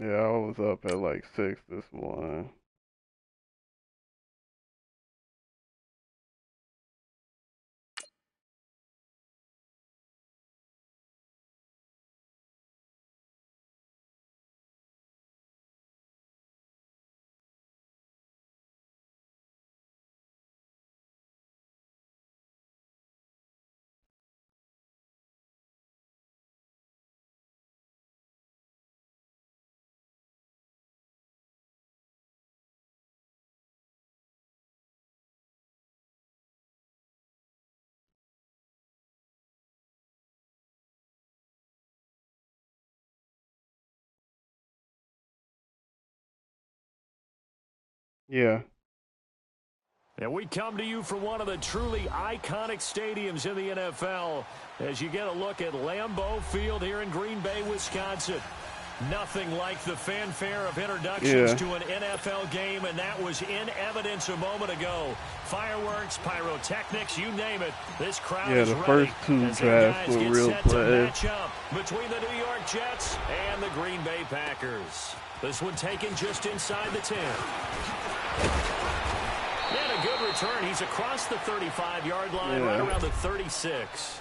Yeah, I was up at like 6 this morning. Yeah. And we come to you from one of the truly iconic stadiums in the NFL as you get a look at Lambeau Field here in Green Bay, Wisconsin. Nothing like the fanfare of introductions to an NFL game, and that was in evidence a moment ago. Fireworks, pyrotechnics, you name it. This crowd is the ready first two as the drafts guys were get real set to players. match up between the New York Jets and the Green Bay Packers. This one taken just inside the 10. And a good return. He's across the 35-yard line, right around the 36.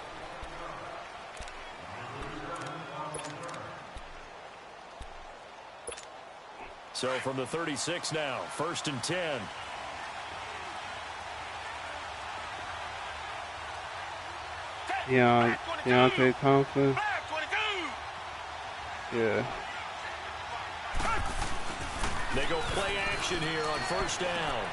So from the 36 now, 1st and 10. Deontay Thompson. Yeah. They go play action here on 1st down.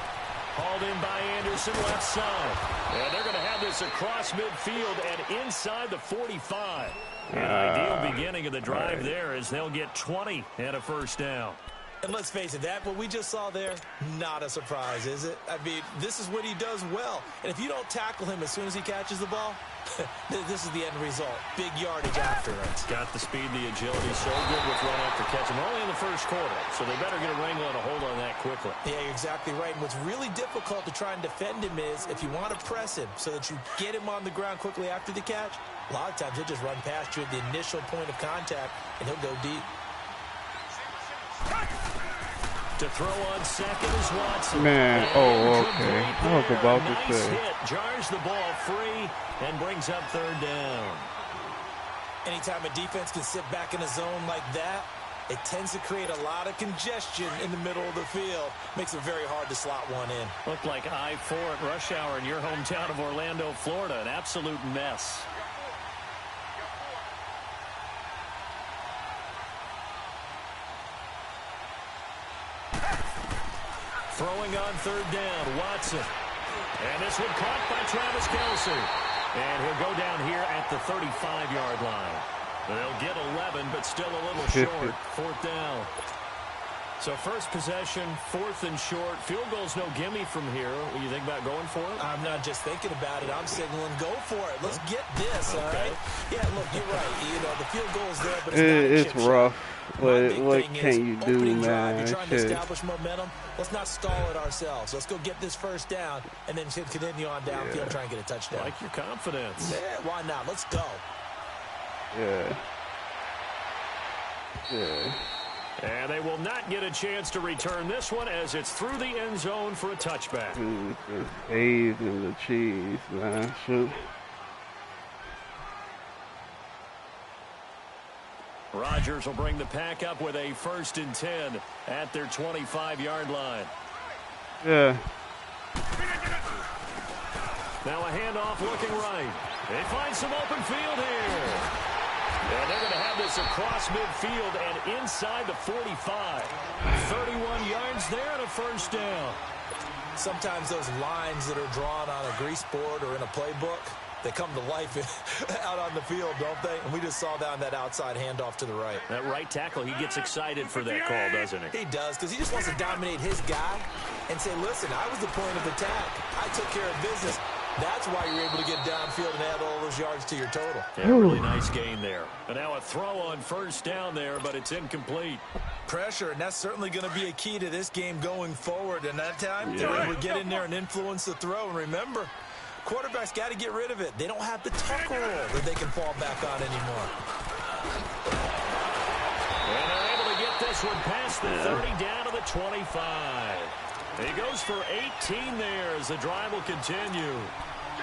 Hauled in by Anderson, left side. And they're going to have this across midfield and inside the 45. An ideal beginning of the drive there as they'll get 20 and a 1st down. And let's face it, what we just saw there, not a surprise, is it? I mean, this is what he does well. And if you don't tackle him as soon as he catches the ball, this is the end result. Big yardage after it. Got the speed, the agility, so good with run after catch. And we're only in the 1st quarter, so they better get a wrangle and a hold on that quickly. Yeah, you're exactly right. And what's really difficult to try and defend him is if you want to press him so that you get him on the ground quickly after the catch, a lot of times he'll just run past you at the initial point of contact, and he'll go deep. To throw on second is Watson. Man, okay. I was about to say. Hit, jars the ball free and brings up 3rd down. Anytime a defense can sit back in a zone like that, it tends to create a lot of congestion in the middle of the field. Makes it very hard to slot one in. Looked like I-4 at rush hour in your hometown of Orlando, Florida. An absolute mess. Throwing on 3rd down, Watson. And this one caught by Travis Kelce. And he'll go down here at the 35-yard line. They'll get 11, but still a little short. 4th down. So first possession, 4th and short. Field goal's no gimme from here. What do you think about going for it? I'm not just thinking about it. I'm signaling go for it. Let's get this, all right? Yeah, look, you're right. You know, the field goal's there, but it's not a chip rough. shot. What can you do, man? You're trying to establish momentum. Let's not stall it ourselves. Let's go get this 1st down and then continue on downfield and try and get a touchdown. Like your confidence. Yeah, why not? Let's go. Yeah. And they will not get a chance to return this one as it's through the end zone for a touchback. Dude, the A's and the cheese, man. Shoot. Rodgers will bring the pack up with a 1st and 10 at their 25-yard line. Yeah. Now a handoff looking right. They find some open field here. And they're going to have this across midfield and inside the 45. 31 yards there and a 1st down. Sometimes those lines that are drawn on a grease board or in a playbook, they come to life out on the field, don't they? And we just saw down that outside handoff to the right. That right tackle, he gets excited for that call, doesn't he? He does, because he just wants to dominate his guy and say, listen, I was the point of attack. I took care of business. That's why you're able to get downfield and add all those yards to your total. Yeah, really nice gain there. And now a throw on 1st down there, but it's incomplete. Pressure, and that's certainly going to be a key to this game going forward. And that time, they're able to get in there and influence the throw. And remember, quarterbacks got to get rid of it. They don't have the tuck roll that they can fall back on anymore. And they're able to get this one past the 30 down to the 25. He goes for 18 there as the drive will continue.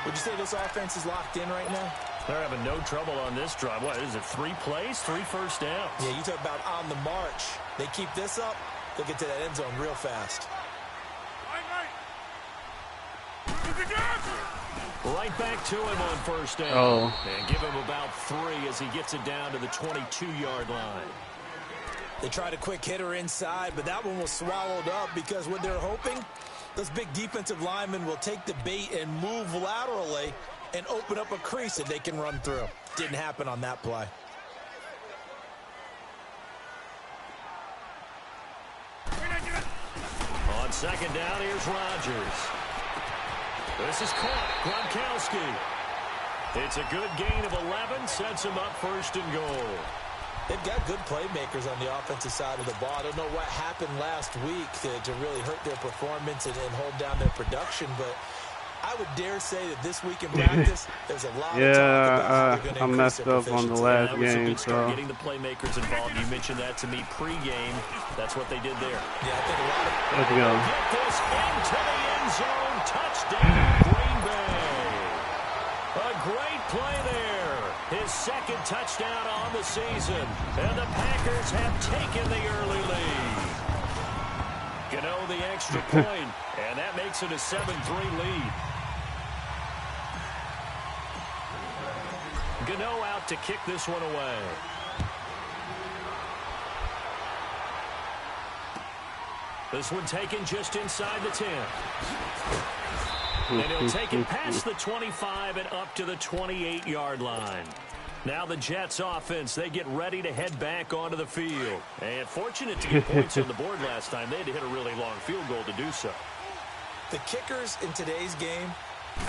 Would you say this offense is locked in right now? They're having no trouble on this drive. What is it, 3 plays, 3 first downs? Yeah, you talk about on the march. They keep this up, they'll get to that end zone real fast. Right back to him on first down. Oh. And give him about 3 as he gets it down to the 22-yard line. They tried a quick hitter inside, but that one was swallowed up because what they're hoping, those big defensive linemen will take the bait and move laterally and open up a crease that they can run through. Didn't happen on that play. On second down, here's Rodgers. This is Gronkowski. It's a good gain of 11, sets him up first and goal. They've got good playmakers on the offensive side of the ball. I don't know what happened last week to really hurt their performance and hold down their production, but I would dare say that this week in practice, there's a lot of talk about how they're going to I increase messed their up on the proficiency. last That was a game, good start, so getting the playmakers involved. You mentioned that to me pregame. That's what they did there. Yeah, I think a lot of let's go. Get this into the end zone. Touchdown, Green Bay. A great play there. His second touchdown on the season. And the Packers have taken the early lead. Gano the extra point, and that makes it a 7-3 lead. Gano out to kick this one away. This one taken just inside the 10. And he'll take it past the 25 and up to the 28-yard line. Now the Jets offense, they get ready to head back onto the field. And fortunate to get points on the board last time. They had to hit a really long field goal to do so. the kickers in today's game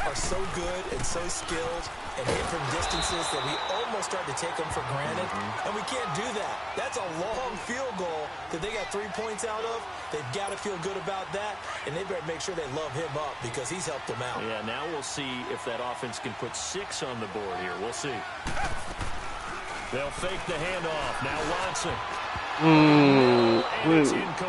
are so good and so skilled and hit from distances that we almost start to take them for granted. And we can't do that. That's a long field goal that they got 3 points out of. They've got to feel good about that, and they better make sure they love him up because he's helped them out. Yeah, now we'll see if that offense can put 6 on the board here. We'll see. They'll fake the handoff. Now Watson.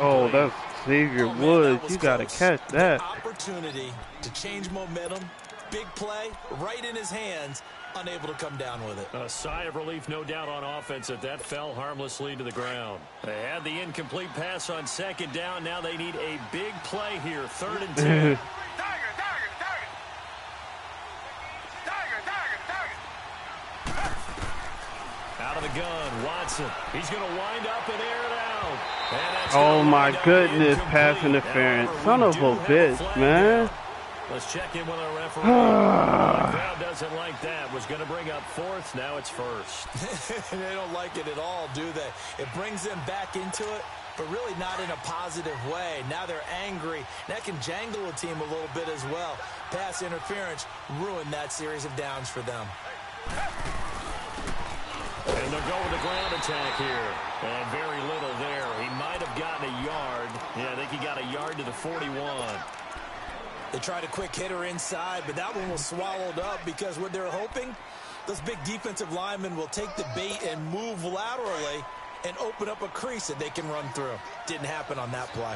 Oh, that's Xavier Woods. You got to catch that. Opportunity to change momentum. Big play right in his hands. Unable to come down with it. A sigh of relief, no doubt, on offense that fell harmlessly to the ground. They had the incomplete pass on second down. Now they need a big play here. 3rd and 10. Out of the gun, Watson. He's going to wind up and air it out. Oh my goodness, pass interference. Son of a bitch, man. Let's check in with our referee. The crowd doesn't like that. Was going to bring up 4th. Now it's 1st. They don't like it at all, do they? It brings them back into it, but really not in a positive way. Now they're angry. That can jangle a team a little bit as well. Pass interference ruined that series of downs for them. And they'll go with the ground attack here. And very little there. He might have gotten a yard. Yeah, I think he got a yard to the 41. They tried a quick hitter inside, but that one was swallowed up because what they're hoping, those big defensive linemen will take the bait and move laterally and open up a crease that they can run through. Didn't happen on that play.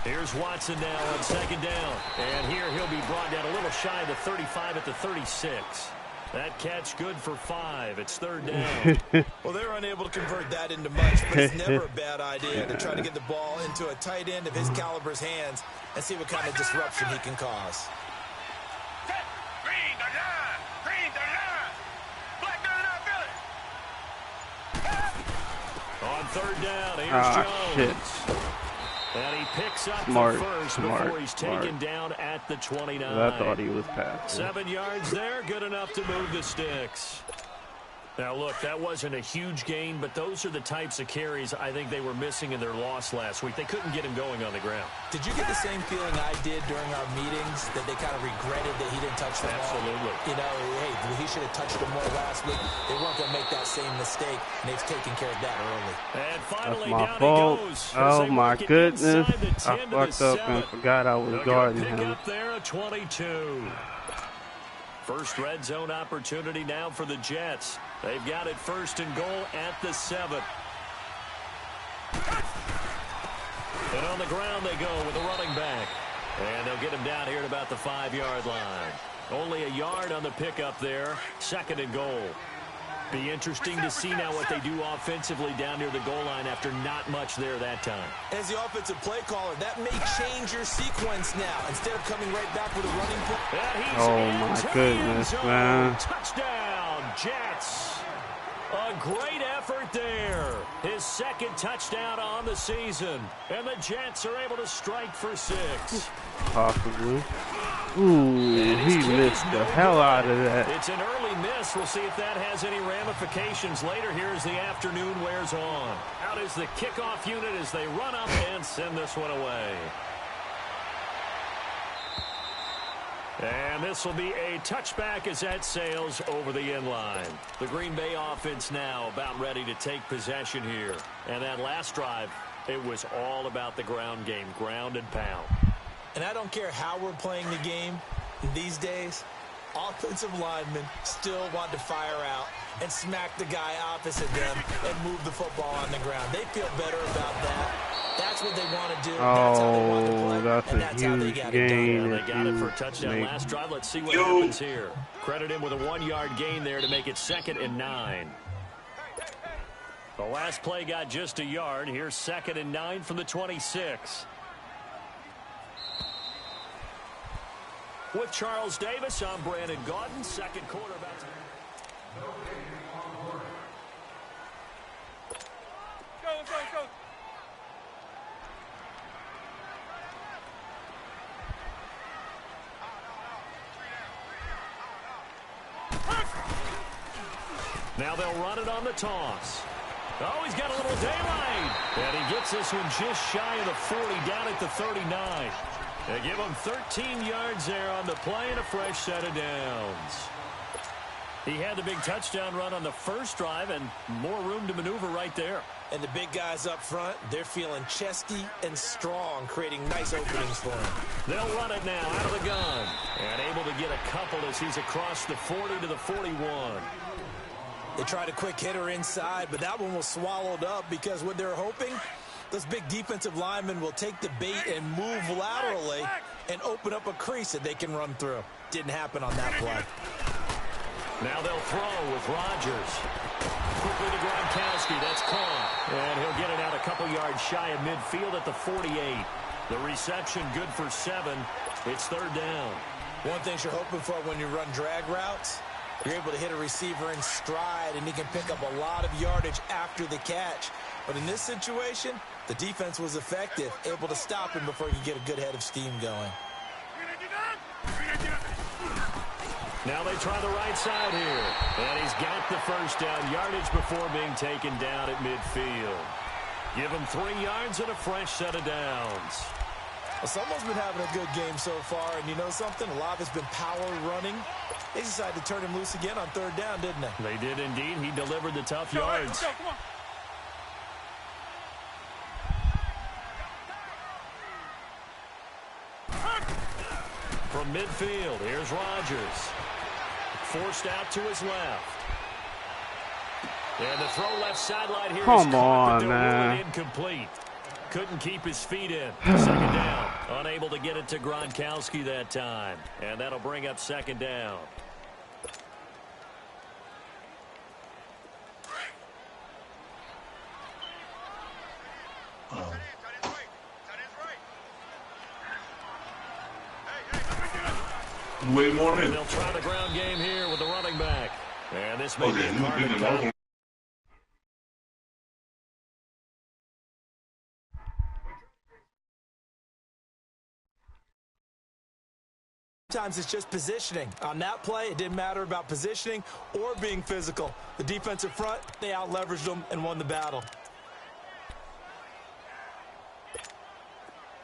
Here's Watson now on second down. And here he'll be brought down a little shy of the 35 at the 36. That catch good for 5. It's 3rd down. Well, they're unable to convert that into much, but it's never a bad idea to try to get the ball into a tight end of his caliber's hands and see what kind of disruption he can cause. On 3rd down, here's Jones. Shit. And he picks up Smart, the first before he's taken down at the 29. I thought he was passing. 7 yards there, good enough to move the sticks. Now, look, that wasn't a huge gain, but those are the types of carries I think they were missing in their loss last week. They couldn't get him going on the ground. Did you get the same feeling I did during our meetings, that they kind of regretted that he didn't touch the ball? Absolutely. You know, hey, he should have touched them more last week. They weren't going to make that same mistake, and they've taken care of that early. And finally, That's my down fault. he goes. Oh, my goodness. I fucked up and forgot I was guarding pick him. up there at 22. First red zone opportunity now for the Jets. They've got it 1st and goal at the 7. And on the ground they go with the running back. And they'll get him down here at about the 5-yard line. Only a yard on the pickup there. 2nd and goal. Be interesting to see now what they do offensively down near the goal line after not much there that time. As the offensive play caller, that may change your sequence now. Instead of coming right back with a running play. Oh, my goodness, man. Touchdown, Jets. A great effort there. His 2nd touchdown on the season. And the Jets are able to strike for 6. Possibly. Ooh, he missed the hell out of that. It's an early miss. We'll see if that has any ramifications later here as the afternoon wears on. Out is the kickoff unit as they run up and send this one away. And this will be a touchback as that sails over the end line. The Green Bay offense now about ready to take possession here. And that last drive, it was all about the ground game, ground and pound. And I don't care how we're playing the game these days, offensive linemen still want to fire out and smack the guy opposite them and move the football on the ground. They feel better about that. That's what they want to do. That's how they want to play. That's and that's how they got it done. They got it for a touchdown last drive. Let's see what happens here. Credit him with a 1-yard gain there to make it 2nd and 9. The last play got just a yard. Here's 2nd and 9 from the 26. With Charles Davis, I'm Brandon Gaudin. 2nd quarter about to... Go. Now they'll run it on the toss. Oh, he's got a little daylight. And he gets this one just shy of the 40 down at the 39. They give him 13 yards there on the play and a fresh set of downs. He had the big touchdown run on the first drive and more room to maneuver right there. And the big guys up front, they're feeling chesty and strong, creating nice openings for him. They'll run it now out of the gun. And able to get a couple as he's across the 40 to the 41. They tried a quick hitter inside, but that one was swallowed up because what they're hoping, those big defensive linemen will take the bait and move laterally and open up a crease that they can run through. Didn't happen on that play. Now they'll throw with Rodgers. Quickly to Gronkowski. That's Quan. And he'll get it out a couple yards shy of midfield at the 48. The reception good for 7. It's 3rd down. One thing you're hoping for when you run drag routes, you're able to hit a receiver in stride, and he can pick up a lot of yardage after the catch. But in this situation, the defense was effective, able to stop him before you get a good head of steam going. Now they try the right side here. And he's got the first down yardage before being taken down at midfield. Give him 3 yards and a fresh set of downs. Well, someone's been having a good game so far, and you know something? A lot of it's been power running. They decided to turn him loose again on 3rd down, didn't they? They did indeed. He delivered the tough yards. Come on. From midfield, here's Rodgers. Forced out to his left. And the throw left sideline here. Come on, man. Incomplete. Couldn't keep his feet in. 2nd down. Unable to get it to Gronkowski that time. And that'll bring up 2nd down. Way more And they'll try the ground game here with the running back. And this may be a carbon copy. Sometimes it's just positioning. On that play, it didn't matter about positioning or being physical. The defensive front, they out-leveraged them and won the battle.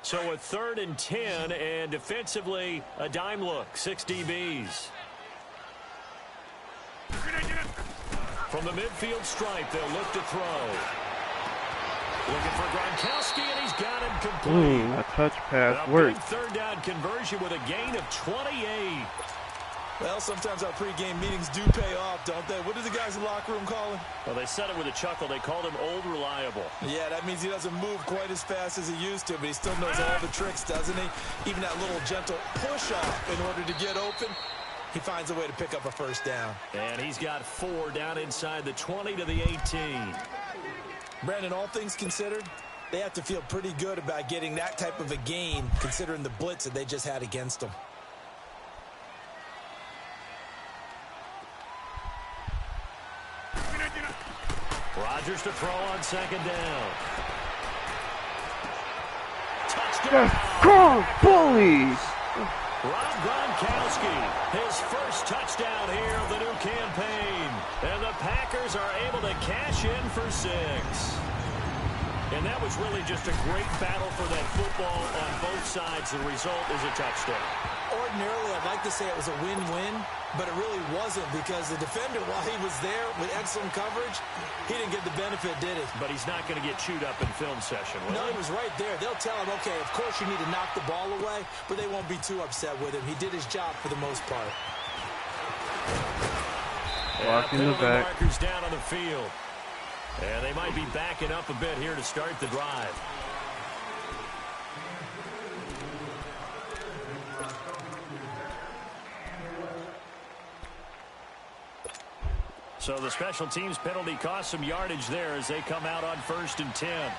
So a 3rd and 10, and defensively, a dime look, 6 DBs. From the midfield stripe, they'll look to throw. Looking for Gronkowski, and he's got him complete. A touch pass a worked. big 3rd down conversion with a gain of 28. Well, sometimes our pregame meetings do pay off, don't they? What do the guys in the locker room call him? Well, they said it with a chuckle. They called him Old Reliable. Yeah, that means he doesn't move quite as fast as he used to, but he still knows all the tricks, doesn't he? Even that little gentle push-off in order to get open. He finds a way to pick up a first down. And he's got 4 down inside the 20 to the 18. Brandon, all things considered, they have to feel pretty good about getting that type of a gain, considering the blitz that they just had against them. Rodgers to throw on second down. Touchdown! Quan, bullies! Rob Gronkowski, his first touchdown here of the new campaign. And the Packers are able to cash in for 6. And that was really just a great battle for that football on both sides. The result is a touchdown. Ordinarily, I'd like to say it was a win-win, but it really wasn't because the defender, while he was there with excellent coverage, he didn't get the benefit, did he? But he's not going to get chewed up in film session, will No, he? he was right there. They'll tell him, okay, of course you need to knock the ball away, but they won't be too upset with him. He did his job for the most part. Blocking the back. Markers down on the field. And they might be backing up a bit here to start the drive. So the special teams penalty cost some yardage there as they come out on 1st and 10.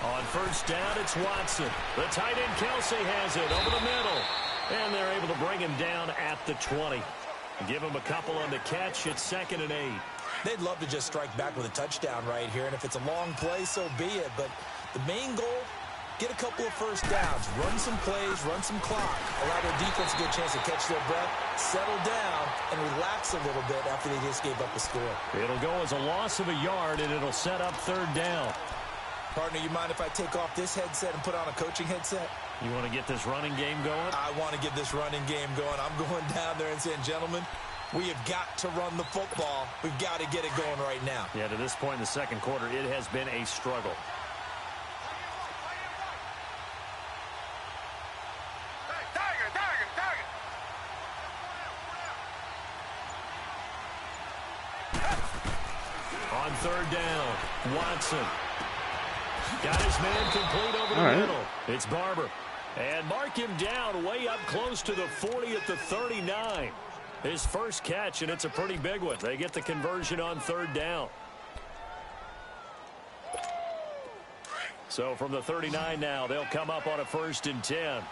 On 1st down, it's Watson. The tight end Kelsey has it over the middle. And they're able to bring him down at the 20. Give him a couple on the catch. It's 2nd and 8. They'd love to just strike back with a touchdown right here, and if it's a long play, so be it. But the main goal, get a couple of first downs, run some plays, run some clock, allow their defense a good chance to catch their breath, settle down, and relax a little bit after they just gave up a score. It'll go as a loss of a yard, and it'll set up 3rd down. Partner, you mind if I take off this headset and put on a coaching headset? You want to get this running game going? I want to get this running game going. I'm going down there and saying, gentlemen, we have got to run the football. We've got to get it going right now. Yeah, to this point in the 2nd quarter, it has been a struggle. On 3rd down, Watson. Got his man complete over the middle. It's Barber. And mark him down way up close to the 40 at the 39. His first catch, and it's a pretty big one. They get the conversion on 3rd down. So from the 39 now, they'll come up on a 1st and 10.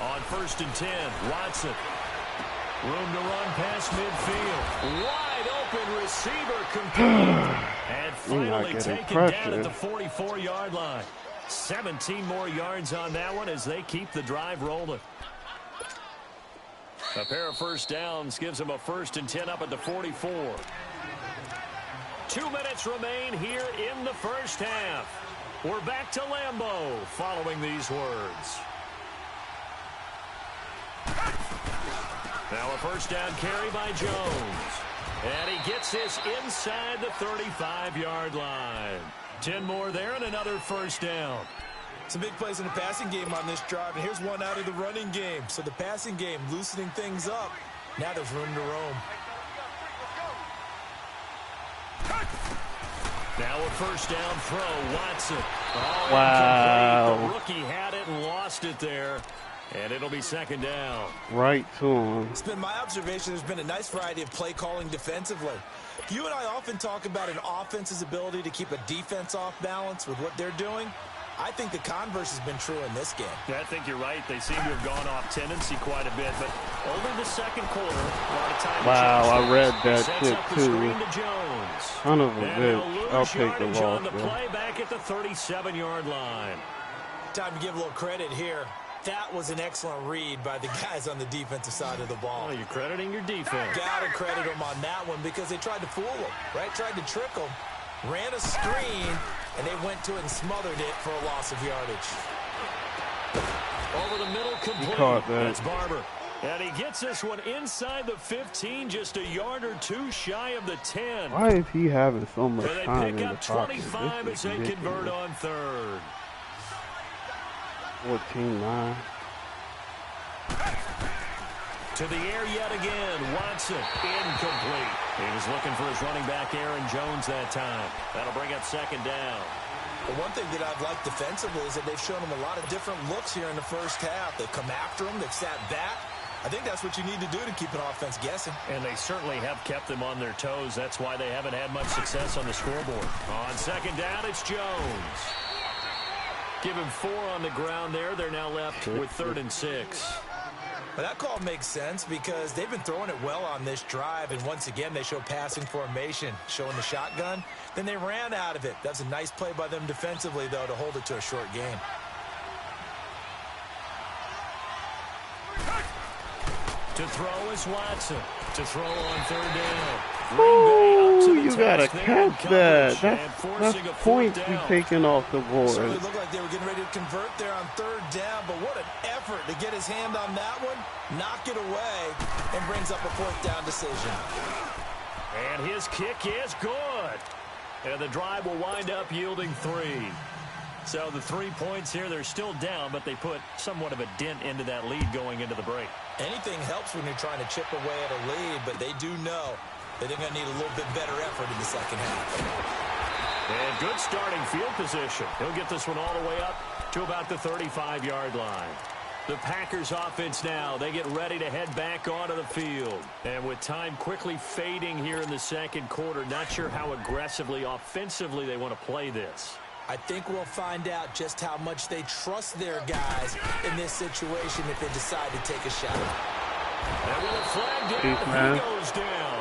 On 1st and 10, Watson. Room to run past midfield. Wide open receiver complete. And finally taken down at the 44-yard line. 17 more yards on that one as they keep the drive rolling. A pair of first downs gives them a 1st and 10 up at the 44. 2 minutes remain here in the first half. We're back to Lambeau following these words. Now a first down carry by Jones. And he gets this inside the 35-yard line. 10 more there and another first down. Some big plays in the passing game on this drive, and here's one out of the running game. So the passing game loosening things up. Now there's room to roam. Now a first down throw, Watson. Oh, wow. The rookie had it and lost it there. And it'll be 2nd down. Right to him. It's been my observation there's been a nice variety of play calling defensively. You and I often talk about an offense's ability to keep a defense off balance with what they're doing. I think the converse has been true in this game. Yeah, I think you're right. They seem to have gone off tendency quite a bit, but over the 2nd quarter, a lot of time. Wow, I read that shit too. To Son of a bitch. I'll take the loss. On the play back at the 37-yard line. Time to give a little credit here. That was an excellent read by the guys on the defensive side of the ball. Well, you're crediting your defense. Got to credit them on that one because they tried to fool them, right? Tried to trick them, ran a screen, and they went to it and smothered it for a loss of yardage. Over the middle, complete. Caught that. That's Barber. And he gets this one inside the 15, just a yard or two shy of the 10. Why is he having so much and time they in pick the up pocket? 25 as they convert on third. 14-9. To the air yet again. Watson, incomplete. He was looking for his running back, Aaron Jones, that time. That'll bring up second down. Well, one thing that I've liked defensively is that they've shown him a lot of different looks here in the first half. They've come after him. They've sat back. I think that's what you need to do to keep an offense guessing. And they certainly have kept them on their toes. That's why they haven't had much success on the scoreboard. On second down, it's Jones. Give him 4 on the ground there. They're now left with 3rd and 6. But that call makes sense because they've been throwing it well on this drive, and once again they show passing formation, showing the shotgun. Then they ran out of it. That's a nice play by them defensively, though, to hold it to a short game. To throw is Watson. To throw on 3rd down. Oh, you gotta catch that. That's points we taking off the board. So it looked like they were getting ready to convert there on 3rd down, but what an effort to get his hand on that one, knock it away, and brings up a 4th down decision. And his kick is good. And the drive will wind up yielding 3. So the 3 points here, they're still down, but they put somewhat of a dent into that lead going into the break. Anything helps when you're trying to chip away at a lead, but they do know that they're going to need a little bit better effort in the second half. And good starting field position. He'll get this one all the way up to about the 35-yard line. The Packers offense now, they get ready to head back onto the field. And with time quickly fading here in the second quarter, not sure how aggressively, offensively they want to play this. I think we'll find out just how much they trust their guys in this situation if they decide to take a shot. And with a flag down, he goes down.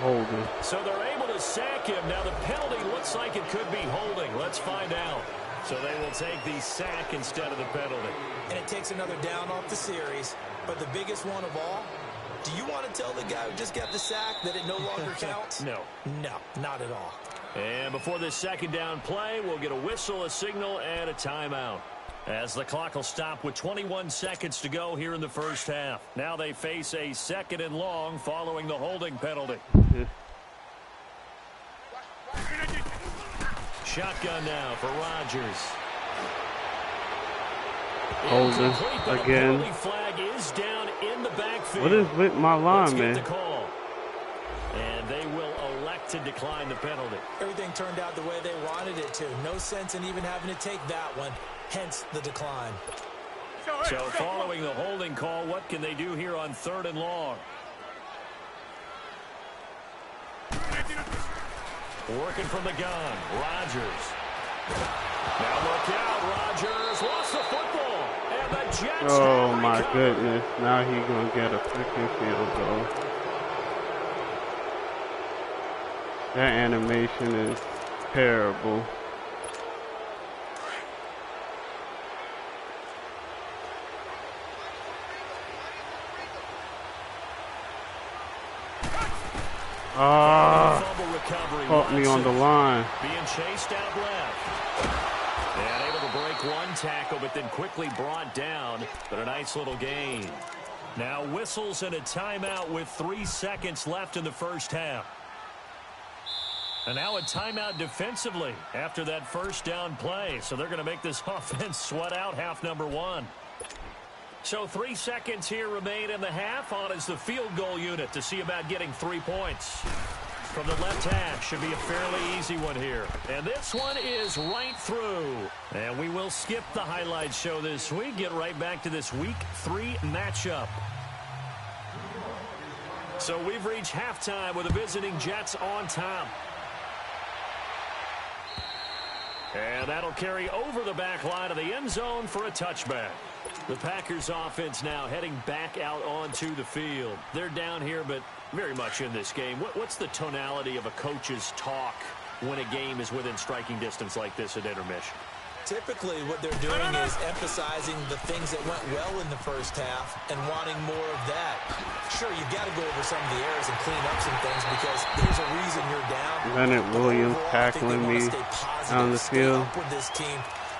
Holding. So they're able to sack him. Now the penalty looks like it could be holding. Let's find out. So they will take the sack instead of the penalty. And it takes another down off the series. But the biggest one of all, do you want to tell the guy who just got the sack that it no longer counts? No. No, not at all. And before this second down play, we'll get a whistle, a signal, and a timeout. As the clock will stop with 21 seconds to go here in the first half. Now they face a 2nd and long following the holding penalty. Shotgun now for Rodgers. Holding again. The flag is down in the backfield. What is with my lineman? And they will elect to decline the penalty. Everything turned out the way they wanted it to. No sense in even having to take that one. Hence the decline. So following the holding call, what can they do here on 3rd and long? Working from the gun, Rodgers. Now look out, Rodgers lost the football. And the Jets. Oh my goodness. Now he's going to get a freaking field goal. That animation is terrible. Caught me on the line. Being chased out left. And able to break one tackle, but then quickly brought down. But a nice little gain. Now whistles and a timeout with 3 seconds left in the first half. And now a timeout defensively after that first down play. So they're going to make this offense sweat out half number 1. So 3 seconds here remain in the half. On is the field goal unit to see about getting 3 points. From the left hash, should be a fairly easy one here. And this one is right through. And we will skip the highlight show this week. Get right back to this Week 3 matchup. So we've reached halftime with the visiting Jets on top. And that'll carry over the back line of the end zone for a touchback. The Packers offense now heading back out onto the field. They're down here, but very much in this game. What's the tonality of a coach's talk when a game is within striking distance like this at intermission? Typically, what they're doing is emphasizing the things that went well in the first half and wanting more of that. Sure, you've got to go over some of the errors and clean up some things because there's a reason you're down. Leonard Williams tackling me on the field. With this team.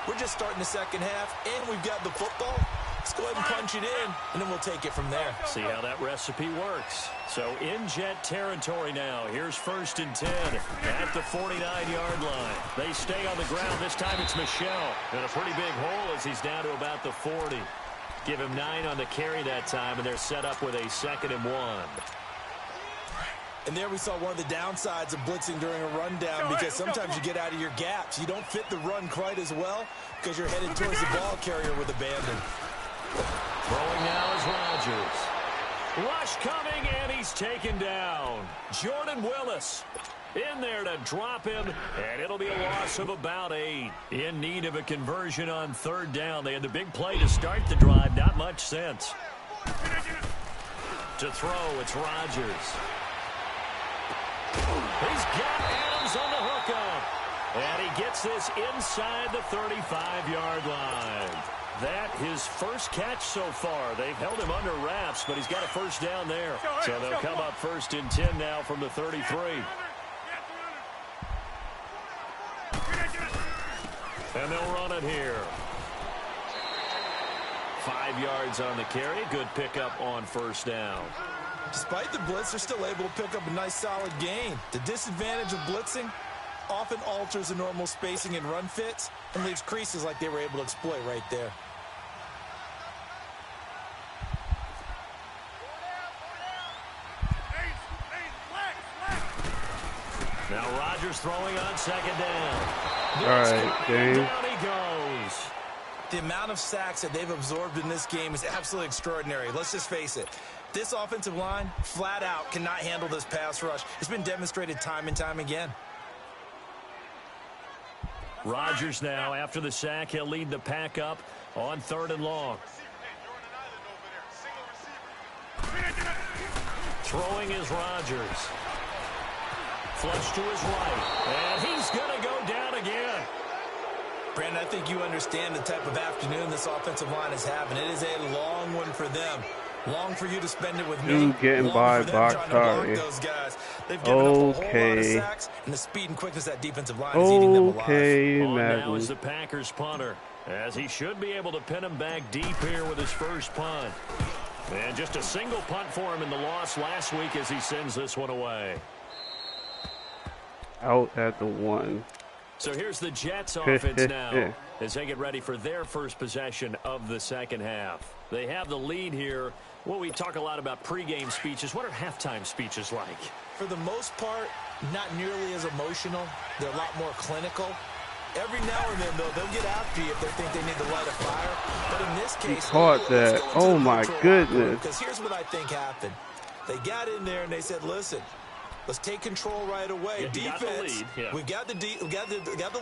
We're just starting the second half, and we've got the football. Let's go ahead and punch it in, and then we'll take it from there. See how that recipe works. So in Jet territory now. Here's 1st and 10 at the 49-yard line. They stay on the ground. This time it's Michel. And a pretty big hole as he's down to about the 40. Give him 9 on the carry that time, and they're set up with a 2nd and 1. And there we saw one of the downsides of blitzing during a rundown, because sometimes you get out of your gaps. You don't fit the run quite as well because you're headed towards the ball carrier with abandon. Throwing now is Rodgers. Rush coming, and he's taken down. Jordan Willis in there to drop him, and it'll be a loss of about 8. In need of a conversion on 3rd down. They had the big play to start the drive. Not much sense. To throw, it's Rodgers. He's got Adams on the hookup. And he gets this inside the 35-yard line. That his first catch so far. They've held him under wraps, but he's got a 1st down there. So they'll come up 1st and 10 now from the 33. And they'll run it here. 5 yards on the carry. Good pickup on 1st down. Despite the blitz, they're still able to pick up a nice solid gain. The disadvantage of blitzing often alters the normal spacing and run fits and leaves creases like they were able to exploit right there. Now Rodgers throwing on 2nd down. All right, James. Down he goes. The amount of sacks that they've absorbed in this game is absolutely extraordinary. Let's just face it. This offensive line, flat out, cannot handle this pass rush. It's been demonstrated time and time again. Rodgers now, after the sack, he'll lead the pack up on 3rd and long. Throwing is Rodgers. Flush to his right. And he's going to go down again. Brandon, I think you understand the type of afternoon this offensive line is having. It is a long one for them. Long for you to spend it with me. Dude getting by Bakhtiari. They've given up a whole lot of sacks, and the speed and quickness of that defensive line is eating them alive. On Madden. now is the Packers punter, as he should be able to pin him back deep here with his first punt. And just a single punt for him in the loss last week as he sends this one away. Out at the 1. So here's the Jets offense now as they get ready for their first possession of the 2nd half. They have the lead here. Well, we talk a lot about pregame speeches. What are halftime speeches like? For the most part, not nearly as emotional. They're a lot more clinical. Every now and then, though, they'll get after you if they think they need to light a fire. But in this case, he caught that. Oh, my goodness. Because here's what I think happened. They got in there and they said, listen, let's take control right away. Yeah, defense, we've got the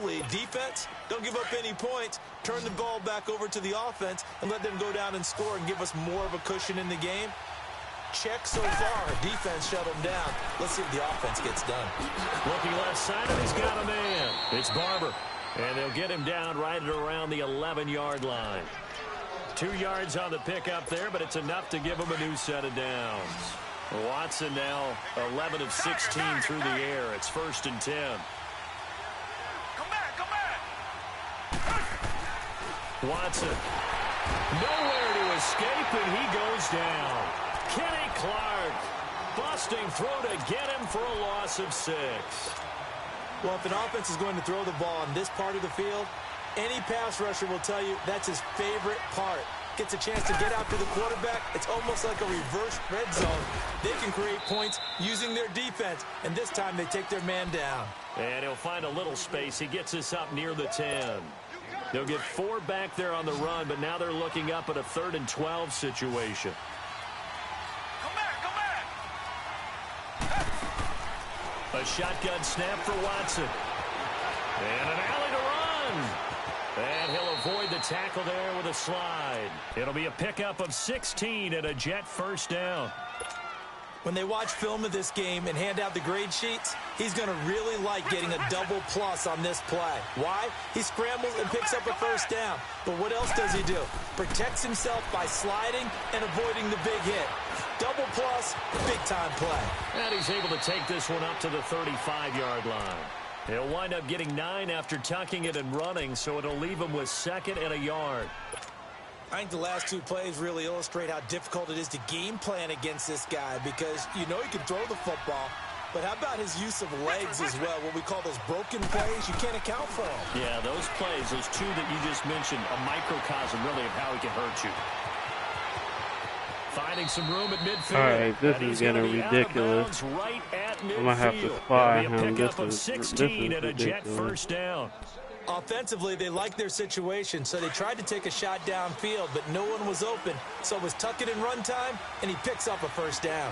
lead. Defense, don't give up any points. Turn the ball back over to the offense and let them go down and score and give us more of a cushion in the game. Check so far. Defense shut them down. Let's see if the offense gets done. Looking left side, and he's got a man. It's Barber. And they'll get him down right at around the 11-yard line. 2 yards on the pickup there, but it's enough to give him a new set of downs. Watson now 11 of 16 through the air. It's 1st and 10. Watson nowhere to escape, and he goes down. Kenny Clark busting through to get him for a loss of 6. Well, if an offense is going to throw the ball on this part of the field, any pass rusher will tell you that's his favorite part. Gets a chance to get out to the quarterback. It's almost like a reverse red zone. They can create points using their defense, and this time they take their man down. And he'll find a little space. He gets us up near the 10. They'll get 4 back there on the run, but now they're looking up at a 3rd and 12 situation. A shotgun snap for Watson. And an alley to run. And he'll avoid the tackle there with a slide. It'll be a pickup of 16 and a Jet 1st down. When they watch film of this game and hand out the grade sheets, he's going to really like getting a double plus on this play. Why? He scrambles and picks up a 1st down. But what else does he do? Protects himself by sliding and avoiding the big hit. Double plus, big-time play. And he's able to take this one up to the 35-yard line. He'll wind up getting 9 after tucking it and running, so it'll leave him with 2nd and a yard. I think the last two plays really illustrate how difficult it is to game plan against this guy because you know he can throw the football, but how about his use of legs as well, what we call those broken plays? You can't account for them. Yeah, those plays, those two that you just mentioned, a microcosm really of how he can hurt you. Finding some room at midfield. All right, this is getting ridiculous. Right at midfield. I'm going to have to spy him. This is 16 and a Jet ridiculous. first down. Offensively, they liked their situation, so they tried to take a shot downfield, but no one was open. So it was tuck it in run time, and he picks up a first down.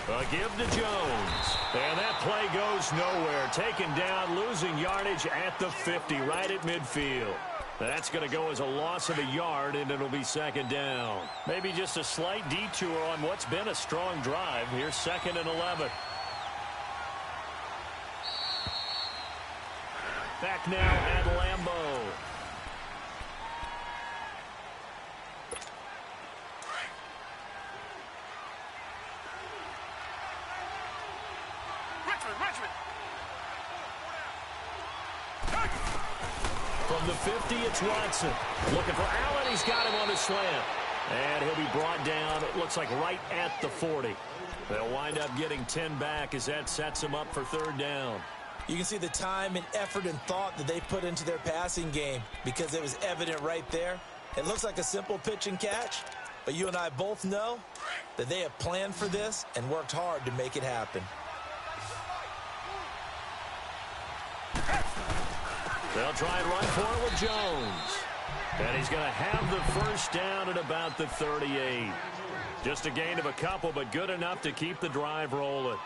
A give to Jones. And that play goes nowhere. Taken down, losing yardage at the 50, right at midfield. That's going to go as a loss of a yard, and it'll be second down. Maybe just a slight detour on what's been a strong drive. Here's 2nd and 11. Back now at Lambeau. From the 50, it's Watson. Looking for Allen. He's got him on a slant. And he'll be brought down, it looks like right at the 40. They'll wind up getting 10 back as that sets them up for 3rd down. You can see the time and effort and thought that they put into their passing game because it was evident right there. It looks like a simple pitch and catch, but you and I both know that they have planned for this and worked hard to make it happen. They'll try and run for it with Jones. And he's going to have the first down at about the 38. Just a gain of a couple, but good enough to keep the drive rolling.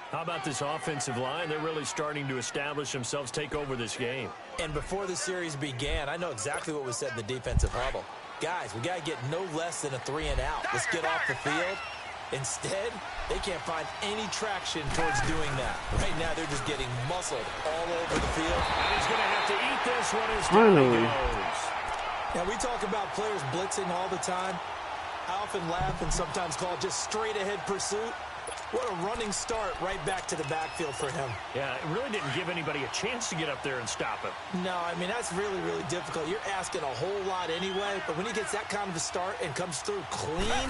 How about this offensive line? They're really starting to establish themselves, take over this game. And before the series began, I know exactly what was said in the defensive huddle. Guys, we got to get no less than a 3 and out. Let's get off the field. Instead, they can't find any traction towards doing that. Right now, they're just getting muscled all over the field. And he's going to have to eat this one as down he goes. Now, we talk about players blitzing all the time. I often laugh and sometimes call it just straight-ahead pursuit. What a running start right back to the backfield for him. Yeah, it really didn't give anybody a chance to get up there and stop him. No, I mean, that's really, really difficult. You're asking a whole lot anyway, but when he gets that kind of a start and comes through clean,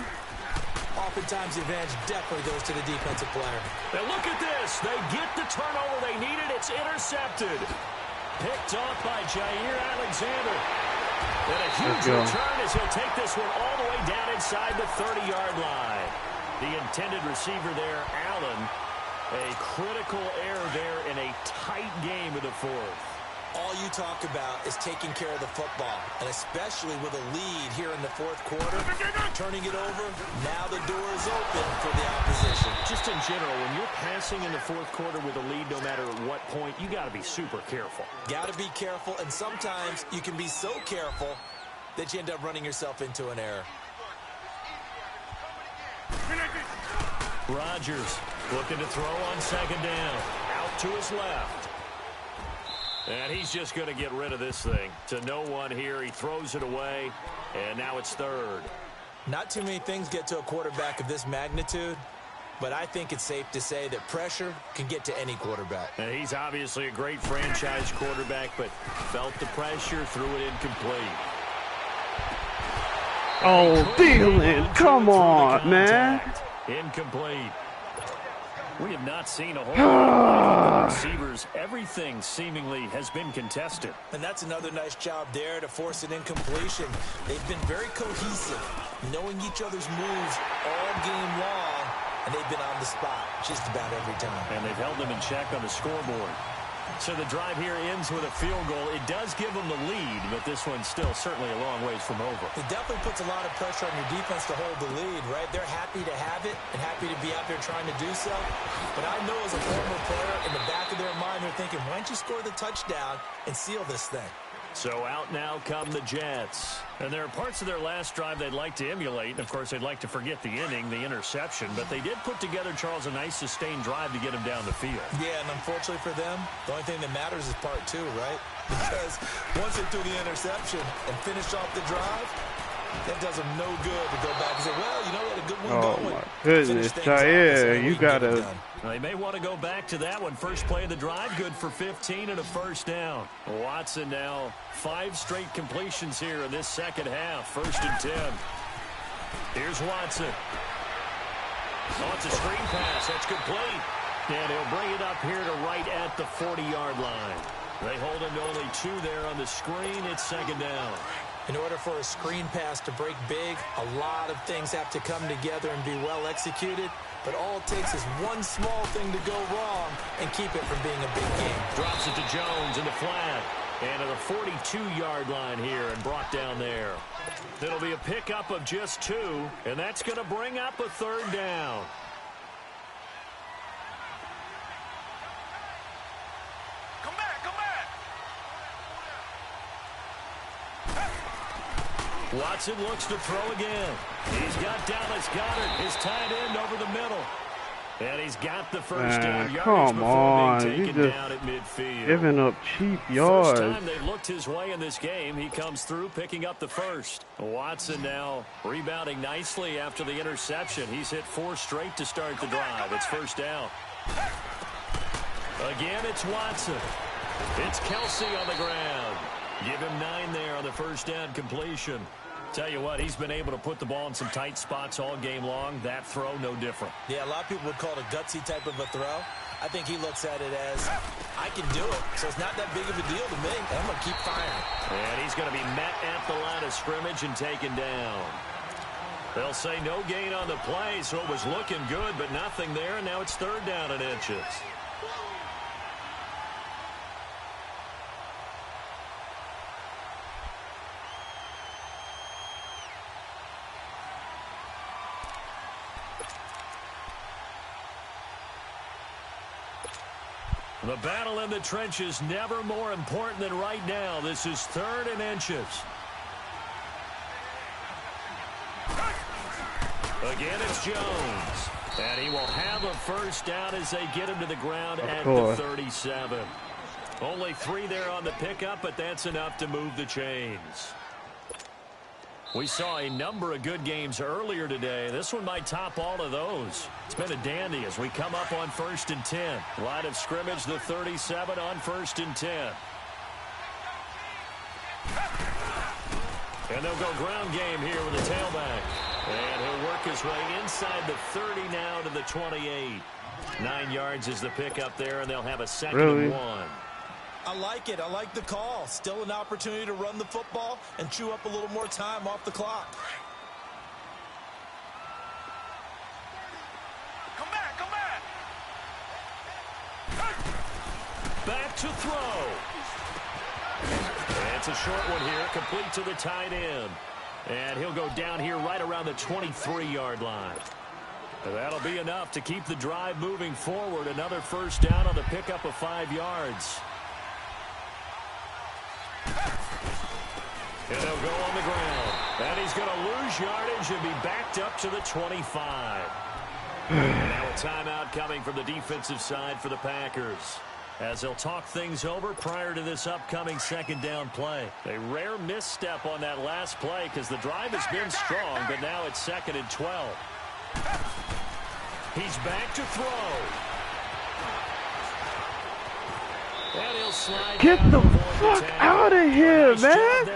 oftentimes the advantage definitely goes to the defensive player. Now look at this. They get the turnover they needed. It's intercepted. Picked off by Jair Alexander. And a huge return as he'll take this one all the way down inside the 30-yard line. The intended receiver there, Allen, a critical error there in a tight game of the 4th. All you talk about is taking care of the football, and especially with a lead here in the 4th quarter, turning it over, now the door is open for the opposition. Just in general, when you're passing in the 4th quarter with a lead, no matter at what point, you got to be super careful. Got to be careful, and sometimes you can be so careful that you end up running yourself into an error. Rodgers looking to throw on 2nd down. Out to his left. And he's just going to get rid of this thing. To no one here. He throws it away. And now it's 3rd. Not too many things get to a quarterback of this magnitude. But I think it's safe to say that pressure can get to any quarterback. And he's obviously a great franchise quarterback, but felt the pressure, threw it incomplete. Oh, Thielen, come on, man. Incomplete. We have not seen a whole lot of receivers. Everything seemingly has been contested. And that's another nice job there to force an incompletion. They've been very cohesive, knowing each other's moves all game long, and they've been on the spot just about every time. And they've held them in check on the scoreboard. So the drive here ends with a field goal. It does give them the lead, but this one's still certainly a long ways from over. It definitely puts a lot of pressure on your defense to hold the lead, right? They're happy to have it and happy to be out there trying to do so. But I know as a former player, in the back of their mind, they're thinking, why don't you score the touchdown and seal this thing? So out now come the Jets. And there are parts of their last drive they'd like to emulate. And, of course, they'd like to forget the inning, the interception. But they did put together, Charles, a nice sustained drive to get him down the field. Yeah, and unfortunately for them, the only thing that matters is part 2, right? Because once they threw the interception and finished off the drive, That does him no good to go back and say, well, you know what, a good one Oh going. my goodness, Jair, you gotta. They may want to go back to that one. First play of the drive, good for 15 and a first down. Watson now 5 straight completions here in this second half. 1st and 10. Here's Watson. Oh, it's a screen pass. That's complete. And he'll bring it up here to right at the 40-yard line. They hold him to only 2 there on the screen. It's 2nd down. In order for a screen pass to break big, a lot of things have to come together and be well executed. But all it takes is one small thing to go wrong and keep it from being a big game. Drops it to Jones in the flat. And to the 42-yard line here and brought down there. It'll be a pickup of just 2, and that's going to bring up a 3rd down. Come back, come back. Watson looks to throw again. He's got Dallas Goedert, his tight end, over the middle. And he's got the first down yardage come on. before being taken You down at midfield. giving up cheap yards. First time they looked his way in this game, he comes through picking up the first. Watson now rebounding nicely after the interception. He's hit 4 straight to start the drive. It's 1st down. Again, it's Watson. It's Kelsey on the ground. Give him 9 there on the first down completion. Tell you what, he's been able to put the ball in some tight spots all game long. That throw, no different. Yeah, a lot of people would call it a gutsy type of a throw. I think he looks at it as, I can do it, so it's not that big of a deal to me, and I'm going to keep firing. And he's going to be met at the line of scrimmage and taken down. They'll say no gain on the play, so it was looking good, but nothing there, and now it's 3rd down and inches. The battle in the trenches never more important than right now. This is 3rd and inches. Again, it's Jones. And he will have a first down as they get him to the ground at the 37. Only 3 there on the pickup, but that's enough to move the chains. We saw a number of good games earlier today. This one might top all of those. It's been a dandy as we come up on 1st and 10. Line of scrimmage, the 37 on 1st and 10. And they'll go ground game here with the tailback. And he'll work his way inside the 30 now to the 28. 9 yards is the pickup there, and they'll have a 2nd and 1. I like it. I like the call. Still an opportunity to run the football and chew up a little more time off the clock. Come back, come back. Back to throw. And it's a short one here, complete to the tight end. And he'll go down here right around the 23-yard line. And that'll be enough to keep the drive moving forward. Another first down on the pickup of 5 yards. And they'll go on the ground. And he's going to lose yardage and be backed up to the 25. Now a timeout coming from the defensive side for the Packers, as they'll talk things over prior to this upcoming 2nd down play. A rare misstep on that last play because the drive has been strong, but now it's 2nd and 12. He's back to throw. And he'll slide. Get the fuck out of here, man.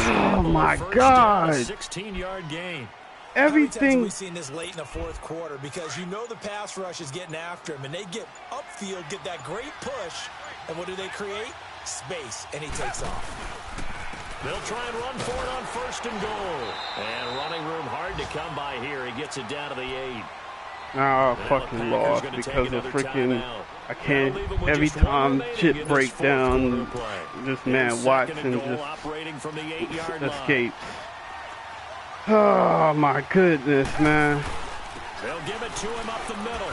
Oh my God. 16-yard gain. Everything. We've seen this late in the 4th quarter because you know the pass rush is getting after him, and they get upfield, get that great push, and what do they create? Space, and he takes off. They'll try and run for it on 1st and goal. And running room hard to come by here. He gets it down to the 8. Oh, fucking lost because of freaking. I can't. Every time shit break down, this man Watson just escapes. Oh my goodness, man. They'll give it to him up the middle.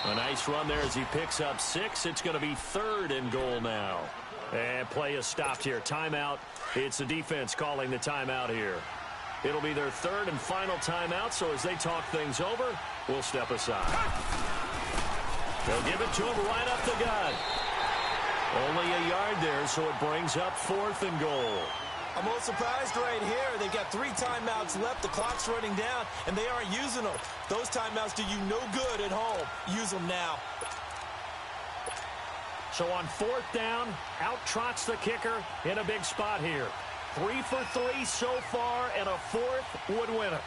A nice run there as he picks up 6. It's going to be 3rd and goal now. And play is stopped here. Timeout. It's the defense calling the timeout here. It'll be their 3rd and final timeout, so as they talk things over, we'll step aside. They'll give it to him right up the gut. Only a yard there, so it brings up 4th and goal. I'm a little surprised right here. They've got 3 timeouts left. The clock's running down, and they aren't using them. Those timeouts do you no good at home. Use them now. So on 4th down, out trots the kicker in a big spot here. 3 for 3 so far, and a 4th would win it.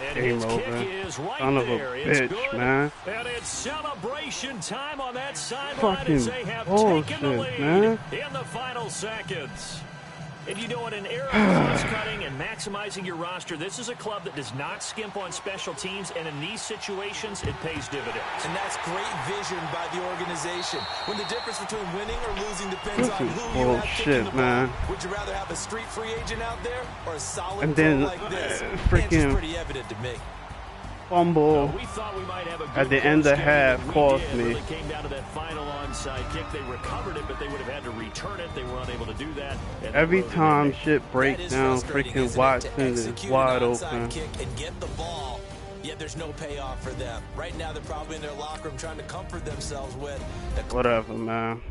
And his kick is right Son of a there. It's bitch, good. man. And it's celebration time on that sideline as they have bullshit, taken the lead man. in the final seconds. And you know, in an era of cross-cutting and maximizing your roster, this is a club that does not skimp on special teams, and in these situations, it pays dividends. And that's great vision by the organization. When the difference between winning or losing depends on who you have kicking the ball. Would you rather have a street free agent out there or a solid and then, pro like this? freaking pretty evident to me. Fumble at the end of half cost me. Really came down to that final onside kick. They recovered it, but they would have had to return it. They were unable to do that. Every time shit breaks down, freaking Watson is wide open. Kick and get the ball, yet there's no payoff for them. Right now, they're probably in their locker room trying to comfort themselves with. Whatever, man.